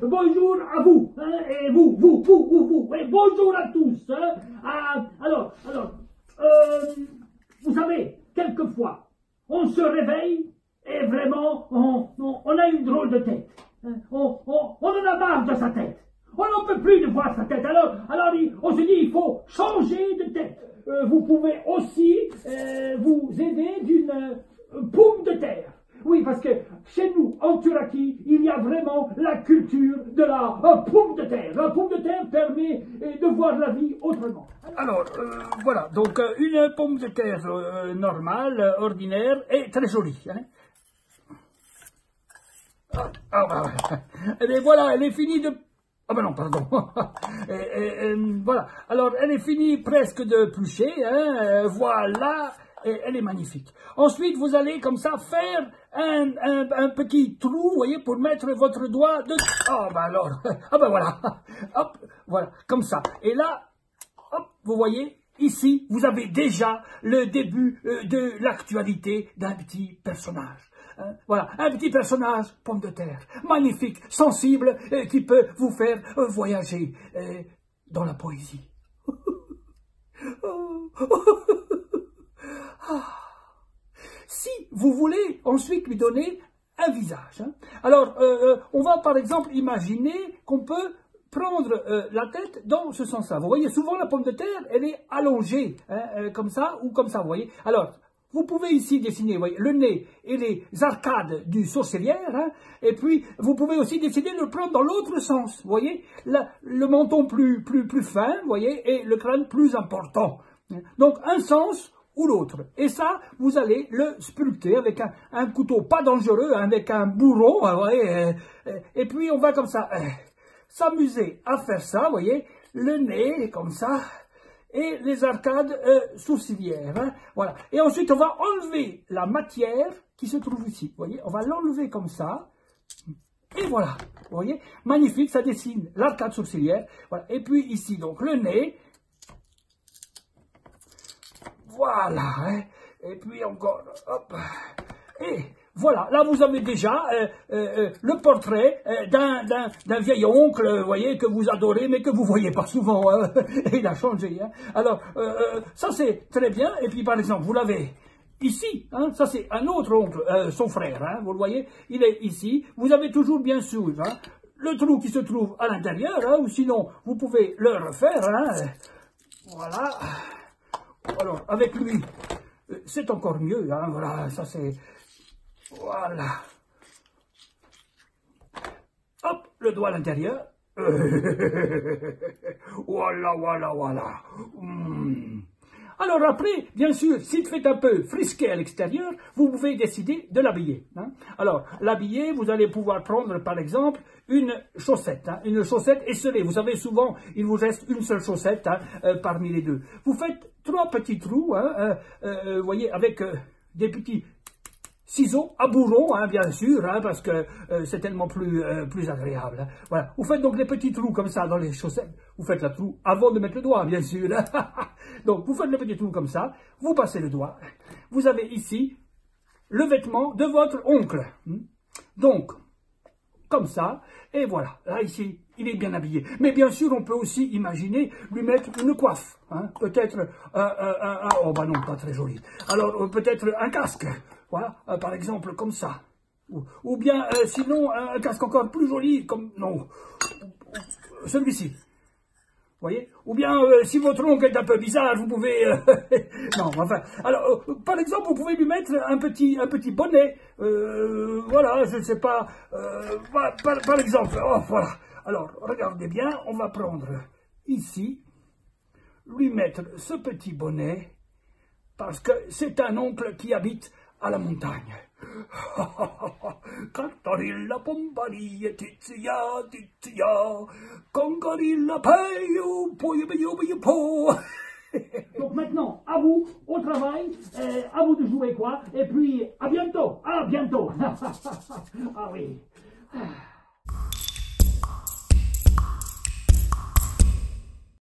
bonjour à vous, hein, et vous, et bonjour à tous. Hein. Alors, vous savez, quelquefois, on se réveille et vraiment, on a une drôle de tête. Hein. On en a marre de sa tête. On n'en peut plus de voir sa tête. Alors on se dit, il faut changer de tête. Vous pouvez aussi vous aider d'une pomme de terre. Oui, parce que chez nous, en Turquie, il y a vraiment la culture de la pomme de terre. La pomme de terre permet de voir la vie autrement. Alors, voilà, donc une pomme de terre normale, ordinaire, et très jolie. Hein. Et voilà, elle est finie de... Ah ben non, pardon. Voilà, alors elle est finie presque de plucher, hein, voilà, et elle est magnifique. Ensuite, vous allez comme ça faire un petit trou, vous voyez, pour mettre votre doigt de... Ah ben alors, ah ben voilà, hop, voilà, comme ça. Et là, hop, vous voyez, ici, vous avez déjà le début de l'actualité d'un petit personnage. Voilà, un petit personnage, pomme de terre, magnifique, sensible, qui peut vous faire voyager dans la poésie. Si vous voulez ensuite lui donner un visage, hein. Alors on va par exemple imaginer qu'on peut prendre la tête dans ce sens-là. Vous voyez, souvent la pomme de terre, elle est allongée, hein, comme ça ou comme ça, vous voyez. Alors, vous pouvez ici dessiner, vous voyez, le nez et les arcades du sourcilière, hein, et puis vous pouvez aussi décider de le prendre dans l'autre sens, vous voyez, le menton plus fin, vous voyez, et le crâne plus important. Donc un sens ou l'autre. Et ça, vous allez le sculpter avec un couteau pas dangereux, hein, avec un bourreau, vous voyez, et puis on va comme ça s'amuser à faire ça, vous voyez, le nez comme ça, et les arcades sourcilières, hein, voilà. Et ensuite, on va enlever la matière qui se trouve ici, vous voyez, on va l'enlever comme ça, et voilà, vous voyez, magnifique, ça dessine l'arcade sourcilière, voilà. Et puis ici, donc, le nez, voilà, hein, et puis encore, hop, et... Voilà, là vous avez déjà le portrait d'un vieil oncle, vous voyez, que vous adorez, mais que vous voyez pas souvent, hein. Il a changé. Hein. Alors, ça c'est très bien, et puis par exemple, vous l'avez ici, hein, ça c'est un autre oncle, son frère, hein, vous le voyez, il est ici, vous avez toujours bien sûr hein, le trou qui se trouve à l'intérieur, hein, ou sinon vous pouvez le refaire, hein, voilà, alors avec lui, c'est encore mieux, hein, voilà, ça c'est... Voilà. Hop, le doigt à l'intérieur. Voilà. Alors après, bien sûr, s'il fait un peu frisqué à l'extérieur, vous pouvez décider de l'habiller. Hein. Alors, l'habiller, vous allez pouvoir prendre, par exemple, une chaussette. Hein, une chaussette esselée. Vous savez, souvent, il vous reste une seule chaussette hein, parmi les deux. Vous faites 3 petits trous, hein, vous voyez, avec des petits... ciseaux à bourron, hein, bien sûr, hein, parce que c'est tellement plus agréable. Hein. Voilà. Vous faites donc les petits trous comme ça dans les chaussettes. Vous faites le trou avant de mettre le doigt, bien sûr. Donc, vous faites le petit trou comme ça. Vous passez le doigt. Vous avez ici le vêtement de votre oncle. Donc, comme ça. Et voilà. Là, ici, il est bien habillé. Mais bien sûr, on peut aussi imaginer lui mettre une coiffe. Hein. Peut-être oh, bah non, pas très joli. Alors, peut-être un casque. Voilà, par exemple, comme ça. Ou bien, sinon, un casque encore plus joli, comme... Non, celui-ci. Vous voyez? Ou bien, si votre oncle est un peu bizarre, vous pouvez... non, enfin... Alors, par exemple, vous pouvez lui mettre un petit bonnet. Voilà, je ne sais pas... par exemple, oh, voilà. Alors, regardez bien, on va prendre ici, lui mettre ce petit bonnet, parce que c'est un oncle qui habite à la montagne. Cantarilla pombarilla tizia tizia congarilla payo po. Donc maintenant, à vous, au travail, à vous de jouer quoi, et puis à bientôt, ah oui.